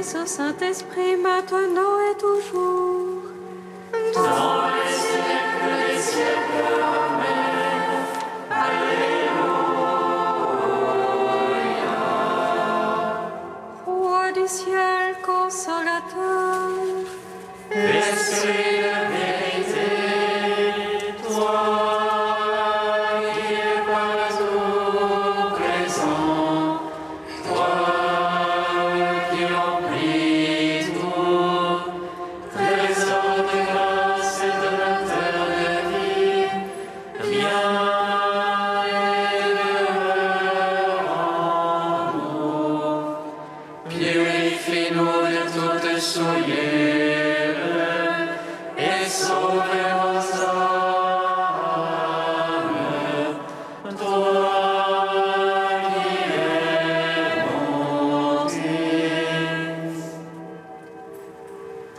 Fils, au Saint-Esprit, maintenant et toujours. Dans les siècles des siècles. Amen. Alléluia. Roi du ciel, consolateur, Esprit de vérité, toi qui es partout présent, toi qui remplis tout, trésor de grâce et donateur de vie, viens et demeure en nous. Purifie-nous de toute souillure et sauve nos âmes. Toi qui es bonté.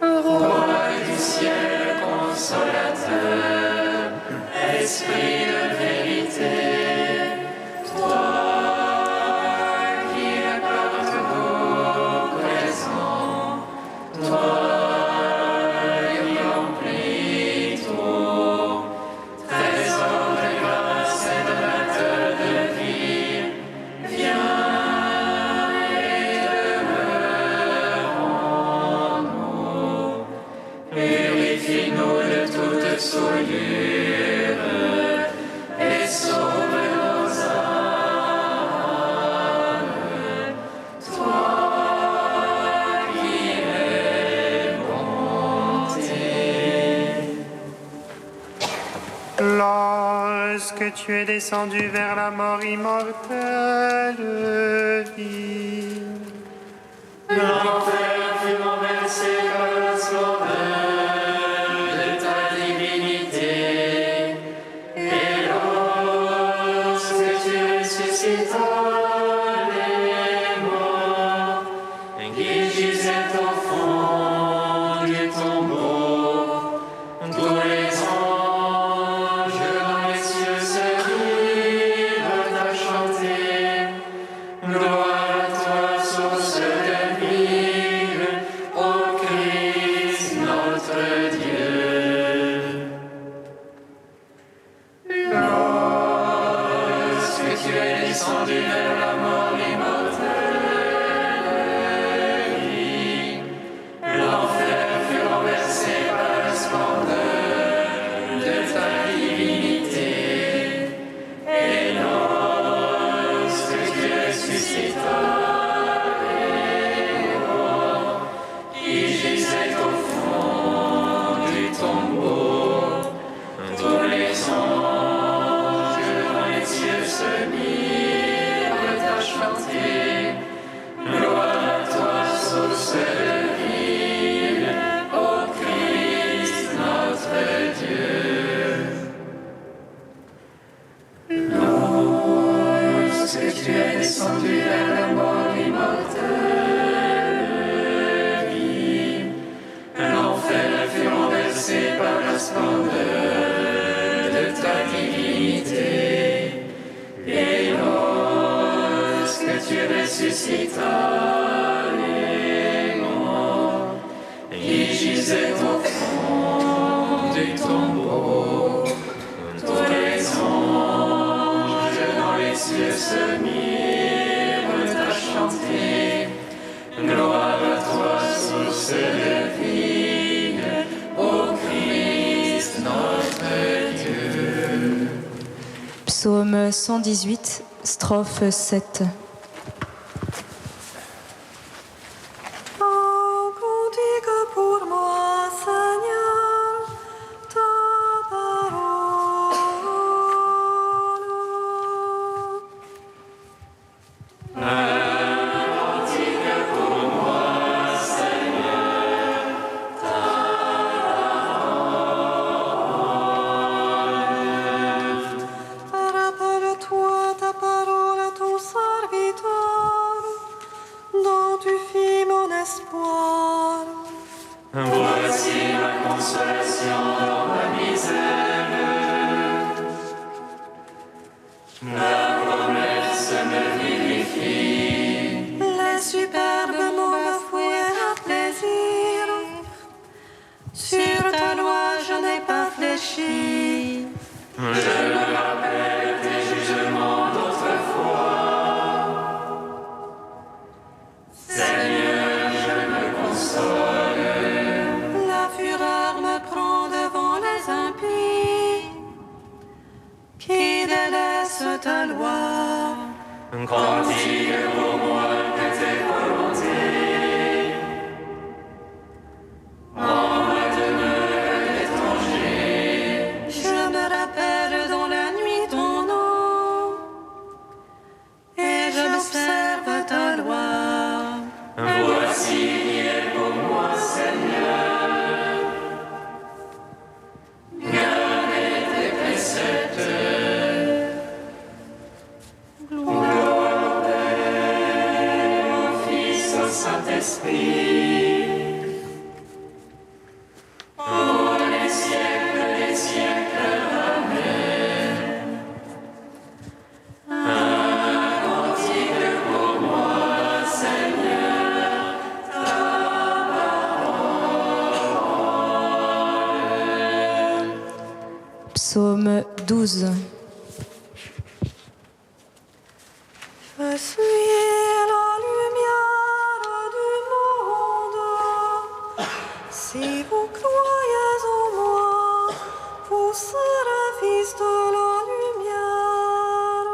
Roi du ciel consolateur, Esprit de vérité, toi qui es partout présent, toi qui remplis tout, trésor de grâce et donateur de vie, viens et demeure en nous. Purifie-nous de toute souillure et sauve nos âmes. Toi qui es bonté. Lorsque tu es descendu vers la mort immortelle, vie, L'enfer fut renversé par la splendeur de ta divinité. Et lorsque tu ressuscitas les morts qui gisaient au fond du tombeau, tous les anges dans les cieux se mirent à chanter. Gloire à toi, source de vie, ô Christ notre Dieu. Lorsque tu es descendu vers la mort immortelle, l'enfer fut renversé par la splendeur de ta divinité. Et lorsque tu ressuscitas les morts qui gisaient au fond du tombeau, tous les anges dans les cieux se mirent à chanter. Gloire à toi, source de vie, ô Christ notre Dieu. Lorsque tu es descendu vers la mort immortelle, l'enfer fut renversé par la splendeur de ta divinité. Et lorsque tu ressuscitas les morts qui gisaient au fond du tombeau, tous les anges dans les cieux se mirent à chanter. Gloire à toi, source de vie, ô Christ notre Dieu. Psaume 118, strophe 7. Cantique pour moi, Seigneur, ta parole. Rappelle-toi ta parole à ton serviteur. Cantique pour moi que tes volontés. En ma demeure étranger, Je me rappelle dans la nuit ton nom et j'observe ta loi. voici qui est pour moi, Seigneur. Gardez tes préceptes. Gloire au Père, au Fils, au Saint-Esprit. Pour les siècles des siècles. Amen. Un cantique pour moi, Seigneur. Psaume 12. Je suis la lumière du monde. Si vous croyez en moi, vous serez fils de la lumière.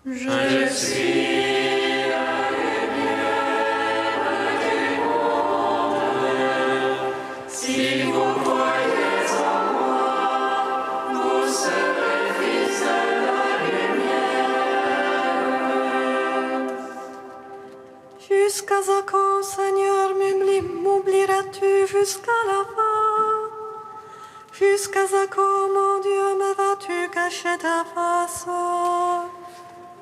Je suis la lumière du monde. Si vous croyez en moi, vous serez fils de la lumière. Jusqu'à quand, Seigneur, m'oublieras-tu jusqu'à la fin? Jusqu'à quand, mon Dieu, me vas-tu cacher ta face?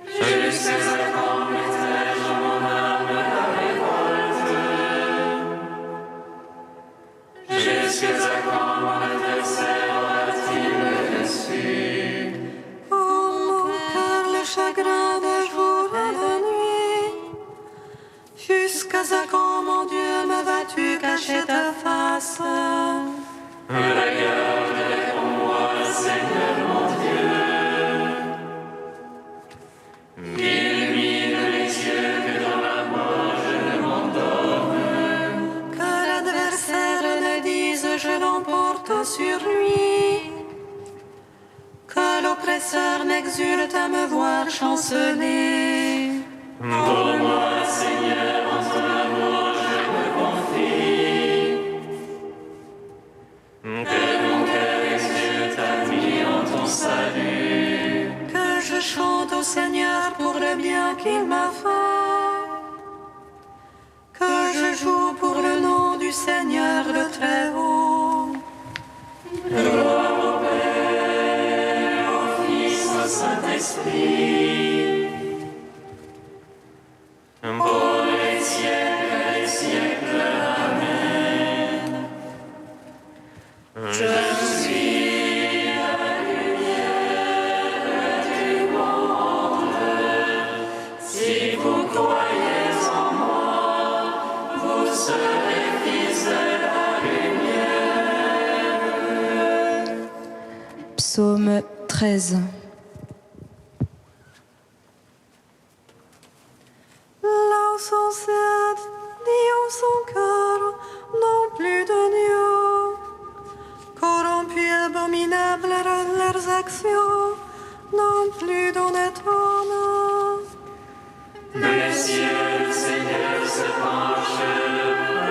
Jusqu'à quand mettrai-je mon âme à révolte? Jusqu'à quand mon adversaire aura-t-il le dessus? Oh, mon cœur, le chagrin de jour et de nuit. Jusqu'à quand, mon Dieu, me vas-tu cacher ta face? Regarde pour moi, Seigneur mon Dieu. Illumine les yeux que dans la mort je ne m'endorme. Que l'adversaire ne dise je l'emporte sur lui. Que l'oppresseur n'exulte à me voir chanceler. Pour moi, Seigneur, en ton amour je me confie. Que mon cœur exulte admis en ton salut. Que je chante au Seigneur pour le bien qu'il m'a fait. Que je joue pour le nom du Seigneur le Très-Haut. Gloire au Père, au Fils, au Saint-Esprit. Pour les siècles des siècles. Amen. Je suis la lumière du monde. Si vous croyez en moi, vous serez fils de la lumière. Psaume 13. Là où son ciel dit en son cœur, non plus de Dieu. Corrompus, abominables leurs actions, non plus d'honnête homme. Les cieux, le Seigneur se penche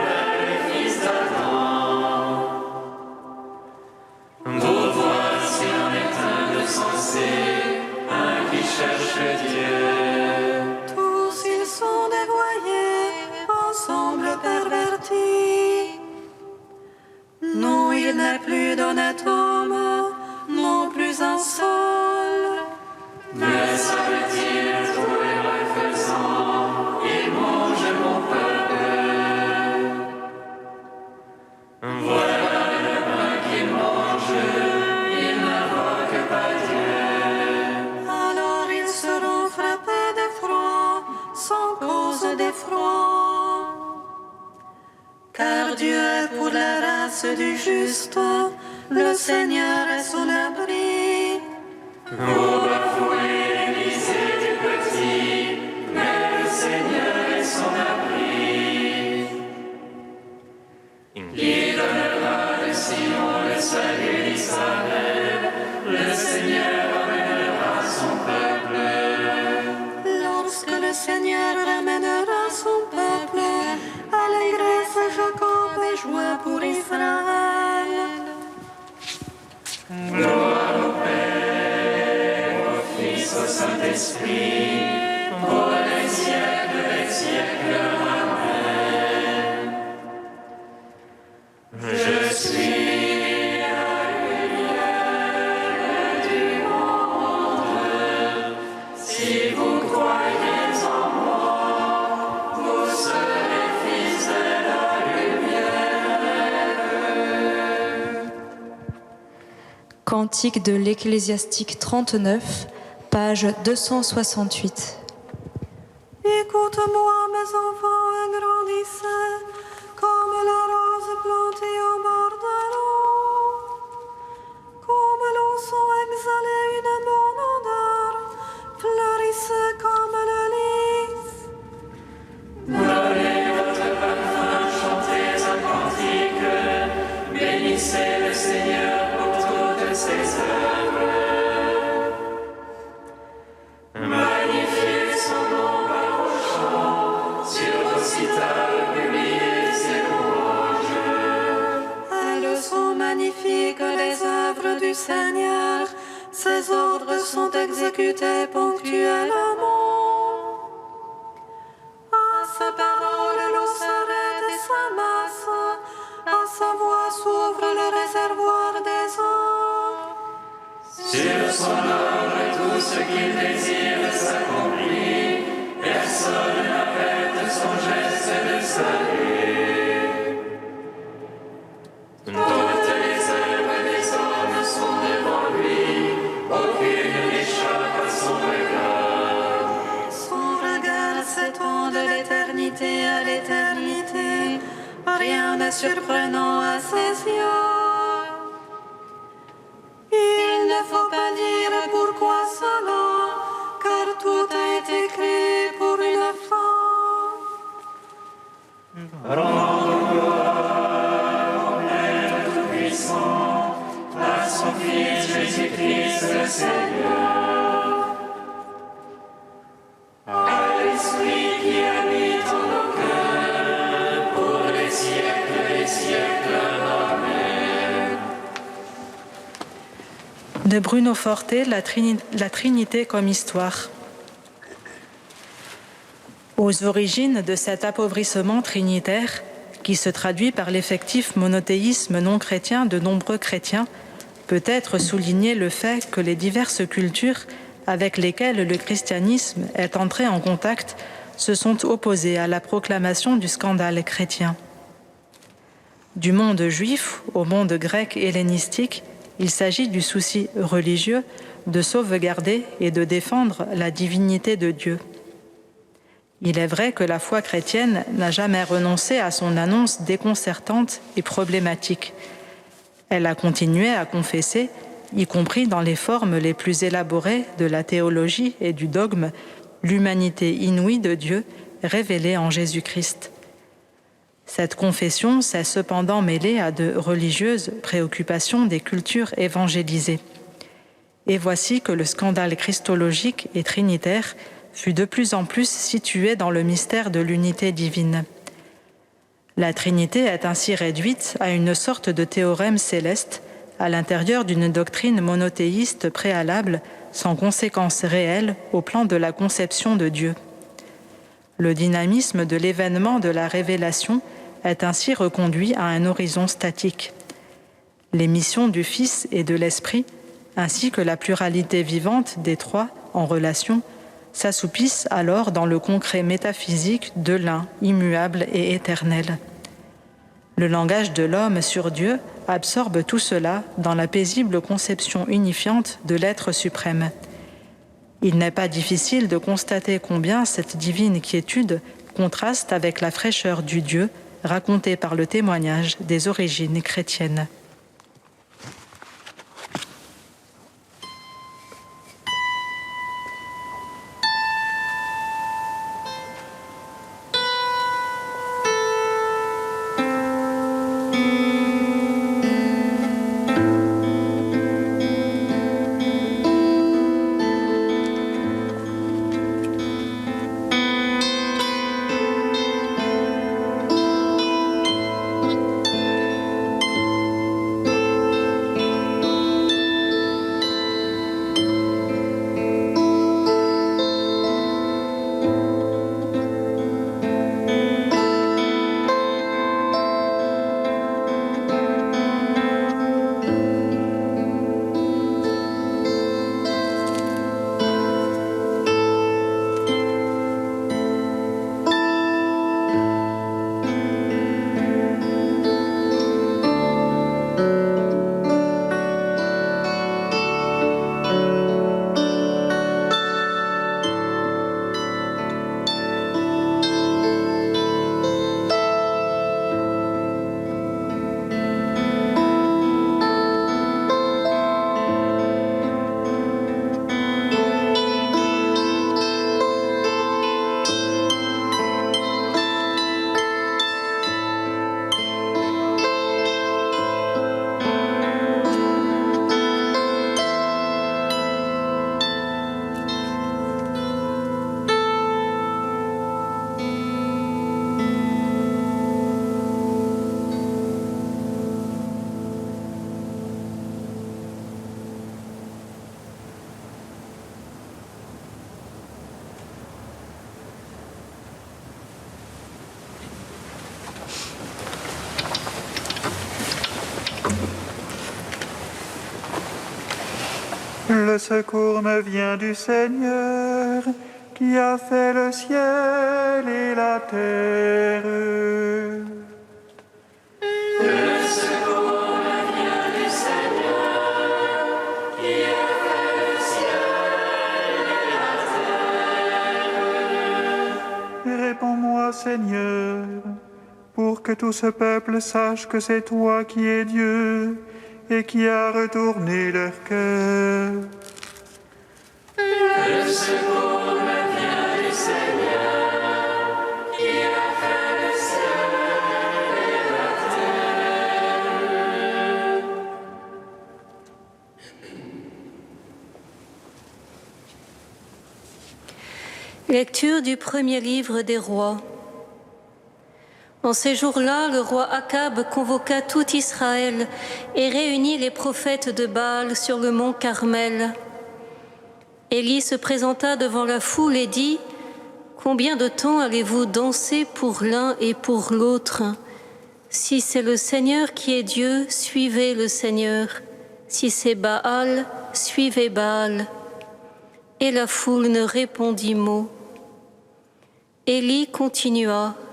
vers les fils d'Adam. Vous voici en état de sensé, un qui cherche Dieu. Tous ils sont dévoyés, ensemble pervertis. Non, il n'est plus d'honnête homme, non plus un seul. Me savent-ils tout les malfaisants, ils mangent mon peuple. Voilà le pain qu'ils mangent, ils n'invoquent pas Dieu. Alors ils seront frappés d'effroi, sans cause d'effroi. Car Dieu est pour la race du juste, le Seigneur est son abri. Vous bafouez l'Élysée du petit, mais le Seigneur est son abri. Il donnera de Sion le salut d'Israël, le Seigneur amènera son peuple. Saint-Esprit, pour les siècles des siècles. Amen. Je suis la lumière du monde. Si vous croyez en moi, vous serez fils de la lumière. Cantique de l'Ecclésiastique 39, page 268. Écoute-moi, mes enfants, et grandissez, comme la rose plantée au bord de l'eau. Comme l'eau sont exhalées une bonne odeur, fleurissez comme le lys. Donnez votre parfum, chantez un cantique, bénissez le Seigneur pour toutes ses œuvres. Magnifiez son nom par vos chants, sur vos cithales publiez ses louanges. Elles sont magnifiques, les œuvres du Seigneur. Ses ordres sont exécutés ponctuellement. À sa parole, l'eau s'arrête et s'amasse. À sa voix s'ouvre le réservoir des eaux. Sur son ordre, tout ce qu'il désire s'accomplit. Personne n'arrête son geste de salut. Toutes les œuvres des hommes sont devant lui. Aucune n'échappe à son regard. Son regard s'étend de l'éternité à l'éternité. Rien n'est surprenant à ses yeux. Il ne faut pas dire pourquoi cela, car tout a été créé pour une fin. Rendons gloire au Père Tout-Puissant, à son Fils Jésus-Christ le Seigneur, à l'Esprit qui habite en nos cœurs, pour les siècles des siècles. Amen. De Bruno Forte, la Trinité comme histoire. Aux origines de cet appauvrissement trinitaire, qui se traduit par l'effectif monothéisme non chrétien de nombreux chrétiens, peut être souligné le fait que les diverses cultures avec lesquelles le christianisme est entré en contact se sont opposées à la proclamation du scandale chrétien. Du monde juif au monde grec hellénistique, il s'agit du souci religieux de sauvegarder et de défendre la divinité de Dieu. Il est vrai que la foi chrétienne n'a jamais renoncé à son annonce déconcertante et problématique. Elle a continué à confesser, y compris dans les formes les plus élaborées de la théologie et du dogme, l'humanité inouïe de Dieu révélée en Jésus-Christ. Cette confession s'est cependant mêlée à de religieuses préoccupations des cultures évangélisées. Et voici que le scandale christologique et trinitaire fut de plus en plus situé dans le mystère de l'unité divine. La Trinité est ainsi réduite à une sorte de théorème céleste à l'intérieur d'une doctrine monothéiste préalable sans conséquence réelle au plan de la conception de Dieu. Le dynamisme de l'événement de la révélation est ainsi reconduit à un horizon statique. Les missions du Fils et de l'Esprit, ainsi que la pluralité vivante des trois en relation, s'assoupissent alors dans le concret métaphysique de l'un, immuable et éternel. Le langage de l'homme sur Dieu absorbe tout cela dans la paisible conception unifiante de l'être suprême. Il n'est pas difficile de constater combien cette divine quiétude contraste avec la fraîcheur du Dieu racontée par le témoignage des origines chrétiennes. Le secours me vient du Seigneur, qui a fait le ciel et la terre. Le secours me vient du Seigneur, qui a fait le ciel et la terre. Réponds-moi, Seigneur, pour que tout ce peuple sache que c'est toi qui es Dieu et qui as retourné leur cœur. Le secours me vient du Seigneur, qui a fait le ciel et la terre. Lecture du premier livre des rois. En ces jours-là, le roi Akab convoqua tout Israël et réunit les prophètes de Baal sur le mont Carmel. Élie se présenta devant la foule et dit : « Combien de temps allez-vous danser pour l'un et pour l'autre ? Si c'est le Seigneur qui est Dieu, suivez le Seigneur. Si c'est Baal, suivez Baal. » Et la foule ne répondit mot. Élie continua : «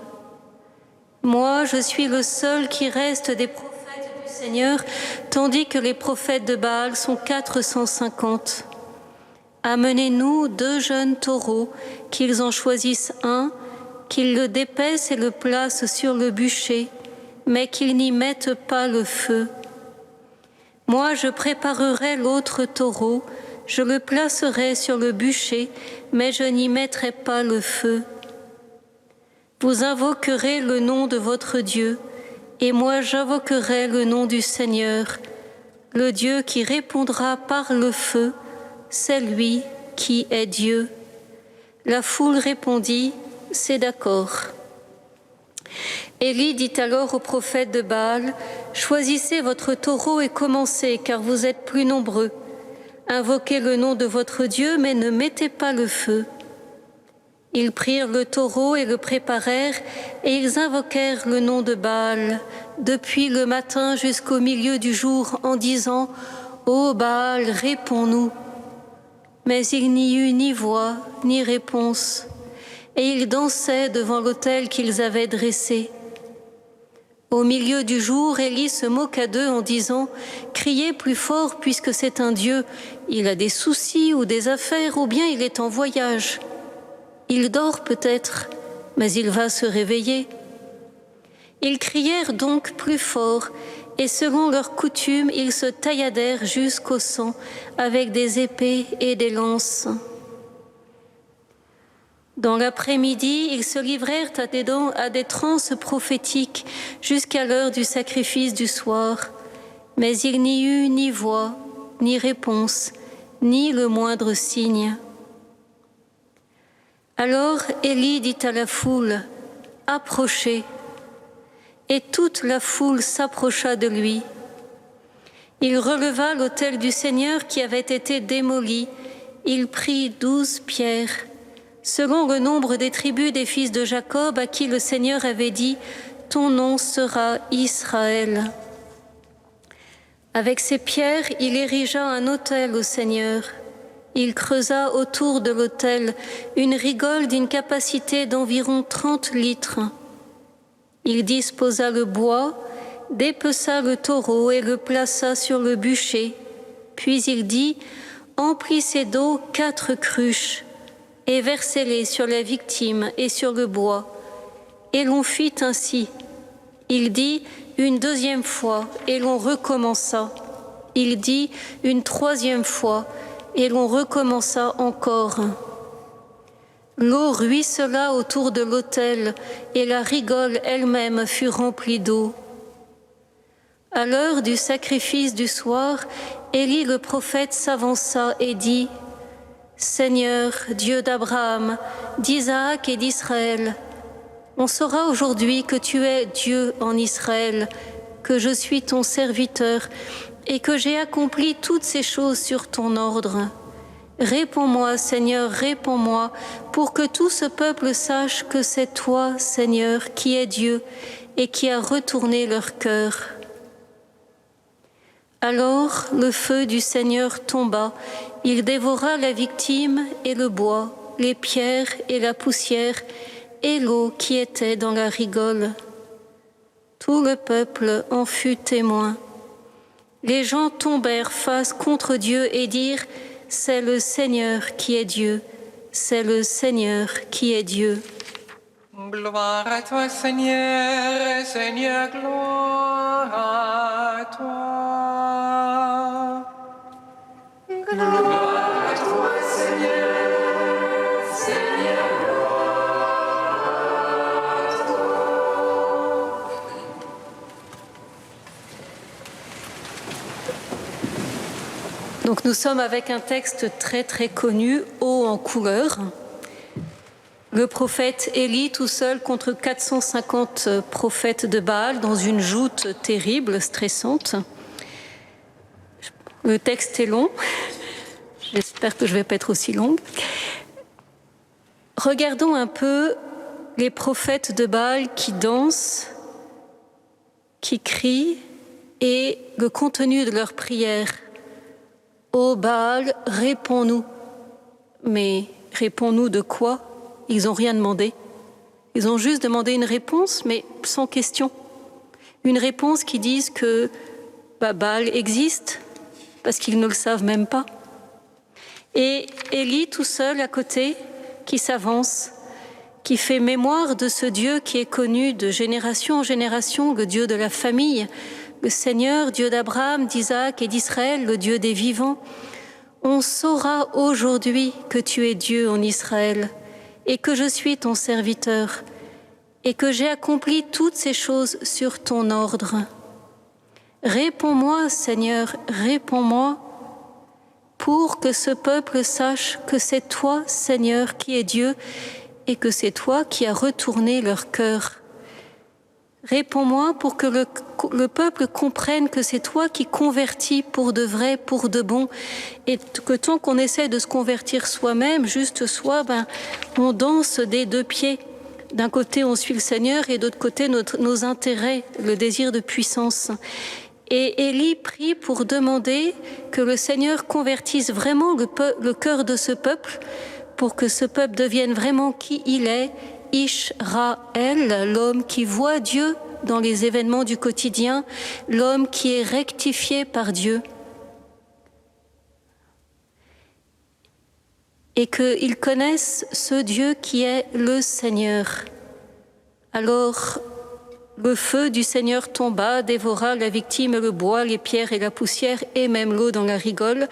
Moi, je suis le seul qui reste des prophètes du Seigneur, tandis que les prophètes de Baal sont 450. Amenez-nous 2 jeunes taureaux, qu'ils en choisissent un, qu'ils le dépècent et le placent sur le bûcher, mais qu'ils n'y mettent pas le feu. Moi, je préparerai l'autre taureau, je le placerai sur le bûcher, mais je n'y mettrai pas le feu. Vous invoquerez le nom de votre Dieu, et moi j'invoquerai le nom du Seigneur. Le Dieu qui répondra par le feu, c'est lui qui est Dieu. » La foule répondit : « C'est d'accord. » Élie dit alors aux prophètes de Baal : « Choisissez votre taureau et commencez, car vous êtes plus nombreux. Invoquez le nom de votre Dieu, mais ne mettez pas le feu. » Ils prirent le taureau et le préparèrent, et ils invoquèrent le nom de Baal, depuis le matin jusqu'au milieu du jour, en disant : « Ô Baal, réponds-nous !» Mais il n'y eut ni voix, ni réponse, et ils dansaient devant l'autel qu'ils avaient dressé. Au milieu du jour, Élie se moqua d'eux en disant : « Criez plus fort, puisque c'est un Dieu. Il a des soucis ou des affaires, ou bien il est en voyage. Il dort peut-être, mais il va se réveiller. » Ils crièrent donc plus fort, et selon leur coutume, ils se tailladèrent jusqu'au sang avec des épées et des lances. Dans l'après-midi, ils se livrèrent à des transes prophétiques jusqu'à l'heure du sacrifice du soir, mais il n'y eut ni voix, ni réponse, ni le moindre signe. Alors Élie dit à la foule : « Approchez !» Et toute la foule s'approcha de lui. Il releva l'autel du Seigneur qui avait été démoli. Il prit 12 pierres, selon le nombre des tribus des fils de Jacob, à qui le Seigneur avait dit : « Ton nom sera Israël. » Avec ces pierres, il érigea un autel au Seigneur. Il creusa autour de l'autel une rigole d'une capacité d'environ 30 litres. Il disposa le bois, dépeça le taureau et le plaça sur le bûcher. Puis il dit : « Emplissez d'eau 4 cruches et versez-les sur la victime et sur le bois. » Et l'on fit ainsi. Il dit une 2e fois et l'on recommença. Il dit une 3e fois et l'on recommença encore. L'eau ruissela autour de l'autel et la rigole elle-même fut remplie d'eau. À l'heure du sacrifice du soir, Élie le prophète s'avança et dit : « Seigneur, Dieu d'Abraham, d'Isaac et d'Israël, on saura aujourd'hui que tu es Dieu en Israël, que je suis ton serviteur et que j'ai accompli toutes ces choses sur ton ordre. Réponds-moi, Seigneur, réponds-moi, pour que tout ce peuple sache que c'est toi, Seigneur, qui es Dieu et qui a retourné leur cœur. » Alors le feu du Seigneur tomba Il dévora la victime et le bois, les pierres et la poussière, et l'eau qui était dans la rigole. Tout le peuple en fut témoin. Les gens tombèrent face contre Dieu et dirent « C'est le Seigneur qui est Dieu, c'est le Seigneur qui est Dieu. » Gloire à toi, Seigneur, Seigneur, gloire à toi. Gloire à toi, Seigneur, Seigneur, gloire à toi. Donc nous sommes avec un texte très très connu, haut en couleur. Le prophète Élie tout seul contre 450 prophètes de Baal dans une joute terrible, stressante. Le texte est long. J'espère que je ne vais pas être aussi longue. Regardons un peu les prophètes de Baal qui dansent, qui crient et le contenu de leur prière. Ô Baal, réponds-nous. Mais réponds-nous de quoi ? Ils n'ont rien demandé. Ils ont juste demandé une réponse, mais sans question. Une réponse qui dise que Baal existe, parce qu'ils ne le savent même pas. Et Élie, tout seul à côté, qui s'avance, qui fait mémoire de ce Dieu qui est connu de génération en génération, le Dieu de la famille, le Seigneur, Dieu d'Abraham, d'Isaac et d'Israël, le Dieu des vivants. On saura aujourd'hui que tu es Dieu en Israël, et que je suis ton serviteur, et que j'ai accompli toutes ces choses sur ton ordre. Réponds-moi, Seigneur, réponds-moi, pour que ce peuple sache que c'est toi, Seigneur, qui es Dieu, et que c'est toi qui as retourné leur cœur. Réponds-moi pour que le peuple comprenne que c'est toi qui convertis pour de vrai, pour de bon, et que tant qu'on essaie de se convertir soi-même, juste soi, on danse des deux pieds. D'un côté, on suit le Seigneur, et d'autre côté, nos intérêts, le désir de puissance. Et Élie prie pour demander que le Seigneur convertisse vraiment le cœur de ce peuple, pour que ce peuple devienne vraiment qui il est, Ishraël, l'homme qui voit Dieu dans les événements du quotidien, l'homme qui est rectifié par Dieu. Et qu'ils connaissent ce Dieu qui est le Seigneur. Alors, le feu du Seigneur tomba, dévora la victime, le bois, les pierres et la poussière, et même l'eau dans la rigole.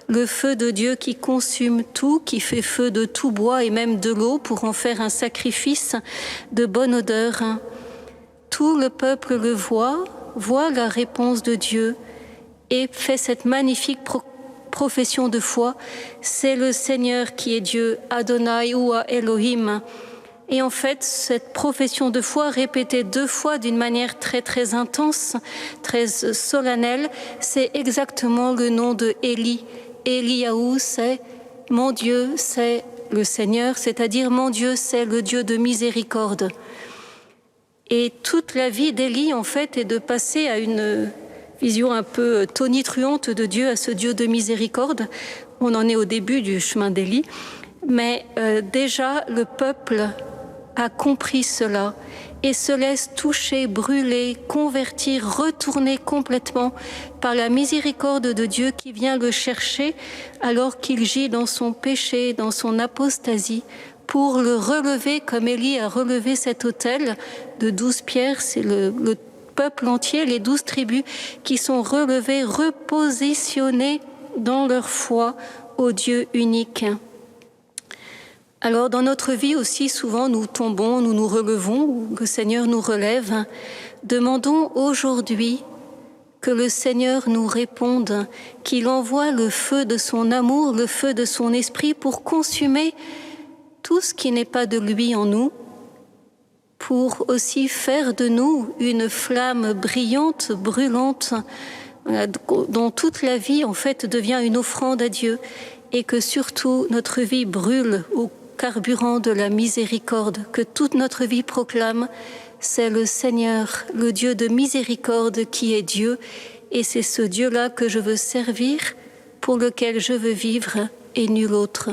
Le feu de Dieu qui consume tout, qui fait feu de tout bois et même de l'eau pour en faire un sacrifice de bonne odeur. Tout le peuple le voit la réponse de Dieu et fait cette magnifique profession de foi. C'est le Seigneur qui est Dieu, Adonai ou Elohim. Et en fait, cette profession de foi répétée 2 fois d'une manière très très intense, très solennelle, c'est exactement le nom de Élie. Eliaou, c'est mon Dieu, c'est le Seigneur, c'est-à-dire mon Dieu, c'est le Dieu de miséricorde. Et toute la vie d'Élie, en fait, est de passer à une vision un peu tonitruante de Dieu, à ce Dieu de miséricorde. On en est au début du chemin d'Élie, mais déjà le peuple a compris cela et se laisse toucher, brûler, convertir, retourner complètement par la miséricorde de Dieu qui vient le chercher alors qu'il gît dans son péché, dans son apostasie, pour le relever comme Élie a relevé cet autel de 12 pierres. C'est le peuple entier, les 12 tribus qui sont relevées, repositionnées dans leur foi au Dieu unique. Alors dans notre vie aussi, souvent nous tombons, nous nous relevons, ou le Seigneur nous relève. Demandons aujourd'hui que le Seigneur nous réponde, qu'il envoie le feu de son amour, le feu de son esprit pour consumer tout ce qui n'est pas de lui en nous, pour aussi faire de nous une flamme brillante, brûlante, dont toute la vie en fait devient une offrande à Dieu, et que surtout notre vie brûle au carburant de la miséricorde, que toute notre vie proclame, c'est le Seigneur, le Dieu de miséricorde qui est Dieu, et c'est ce Dieu-là que je veux servir pour lequel je veux vivre et nul autre.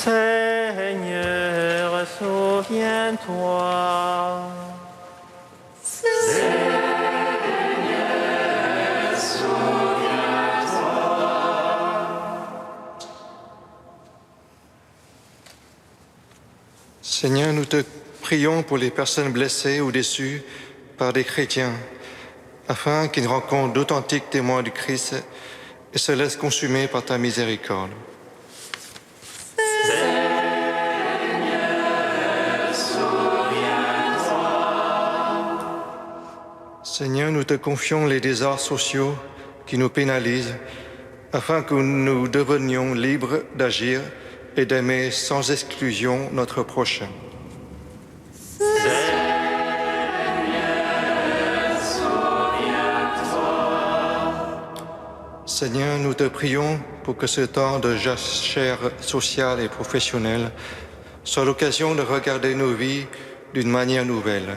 Seigneur, souviens-toi. Seigneur, nous te prions pour les personnes blessées ou déçues par des chrétiens, afin qu'ils rencontrent d'authentiques témoins du Christ et se laissent consumer par ta miséricorde. Seigneur, nous te confions les désordres sociaux qui nous pénalisent, afin que nous devenions libres d'agir et d'aimer sans exclusion notre prochain. Seigneur, nous te prions pour que ce temps de jachère sociale et professionnelle soit l'occasion de regarder nos vies d'une manière nouvelle.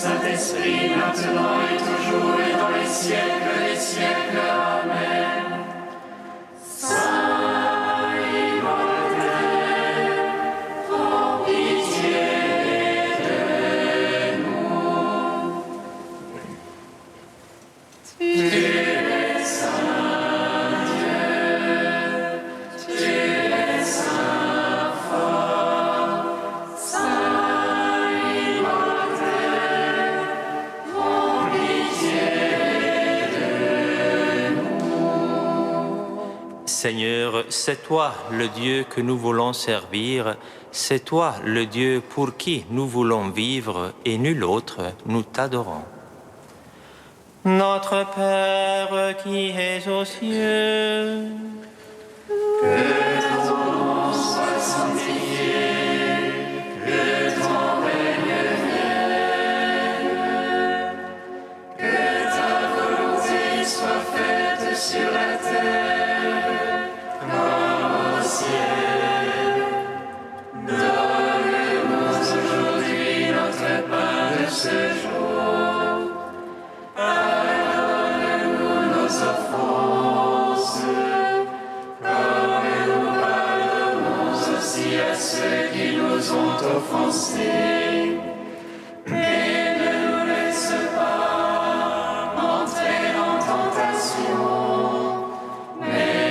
Saint-Esprit, maintenant et toujours et dans les siècles Seigneur, c'est toi le Dieu que nous voulons servir, c'est toi le Dieu pour qui nous voulons vivre et nul autre, nous t'adorons. Notre Père qui es aux cieux, que ton nom soit sanctifié, que ton règne vienne, que ta volonté soit faite sur la terre comme au ciel. Donne-nous aujourd'hui notre pain de ce jour. Pardonne-nous nos offenses, comme nous pardonnons aussi à ceux qui nous ont offensés. Et ne nous laisse pas entrer en tentation, mais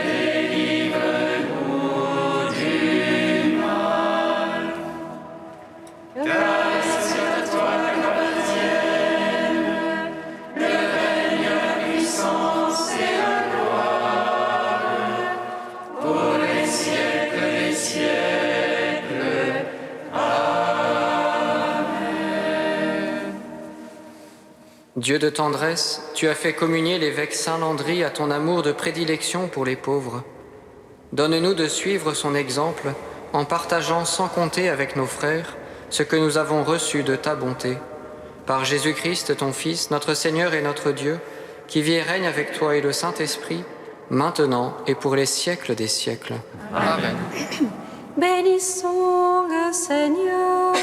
délivre-nous du mal. Car c'est à toi qu'appartiennent le règne, la puissance et la gloire pour les siècles des siècles. Amen. Dieu de tendresse, tu as fait communier l'évêque Saint Landry à ton amour de prédilection pour les pauvres. Donne-nous de suivre son exemple en partageant sans compter avec nos frères ce que nous avons reçu de ta bonté. Par Jésus-Christ, ton Fils, notre Seigneur et notre Dieu, qui vit et règne avec toi et le Saint-Esprit, maintenant et pour les siècles des siècles. Amen. Bénissons le Seigneur.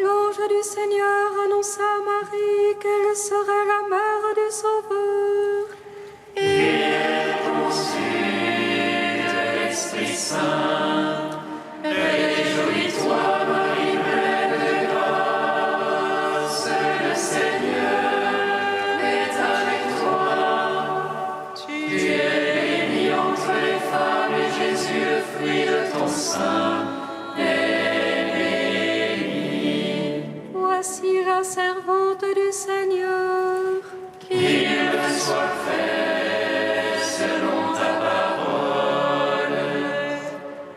L'ange du Seigneur annonça à Marie qu'elle serait la mère du Sauveur. Et elle conçut de l'Esprit Saint. Réjouis-toi, Marie, pleine de grâce, le Seigneur est avec toi. Tu es bénie entre les femmes et Jésus, le fruit de ton sein, est béni. Voici la servante du Seigneur. Qu'il me soit fait selon ta parole.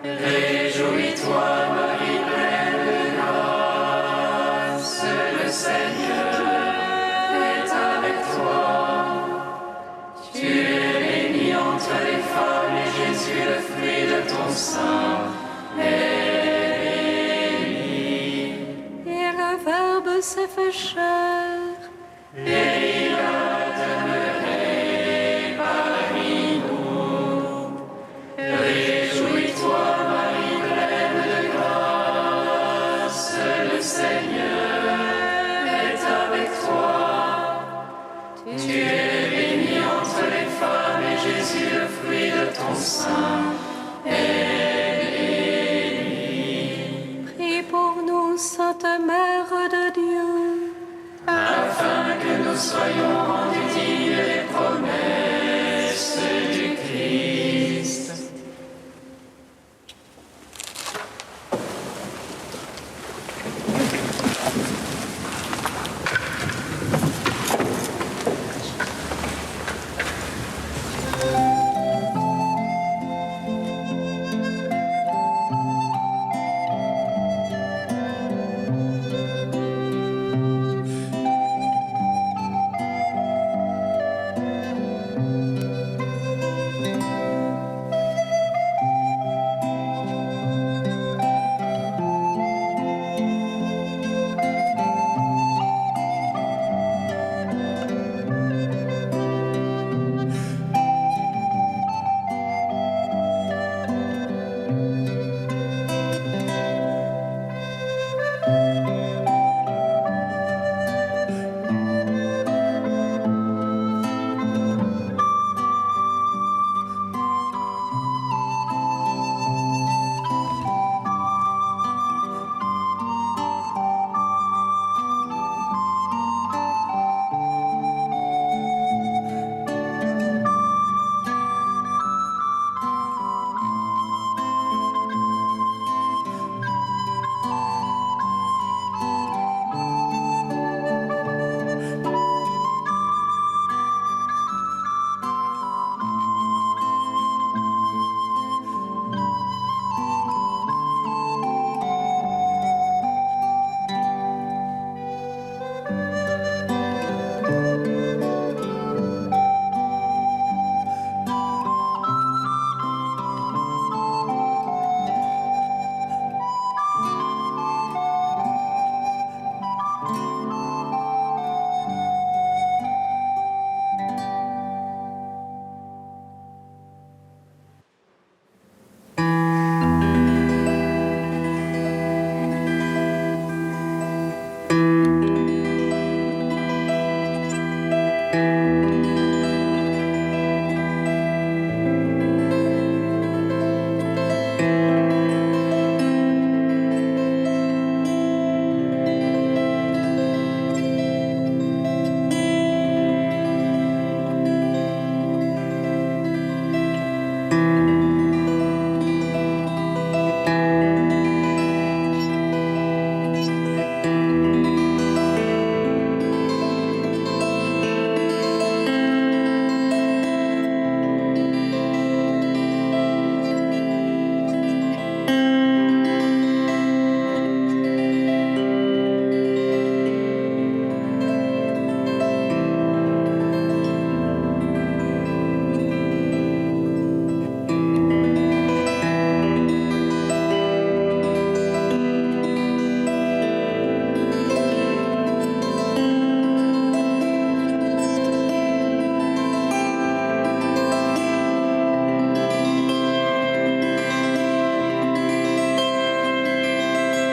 Réjouis-toi, Marie, pleine de grâce, le Seigneur est avec toi. Tu es bénie entre les femmes et Jésus, le fruit de ton sein, est béni. Et le Verbe s'est fait chair. Et il a demeuré parmi nous. Réjouis-toi, Marie, pleine de grâce, le Seigneur est avec toi. Tu es bénie entre les femmes et Jésus, le fruit de ton sein, est béni. Prie pour nous, Sainte Mère de Dieu, Afin que nous soyons rendus dignes des promesses du Christ. Amen.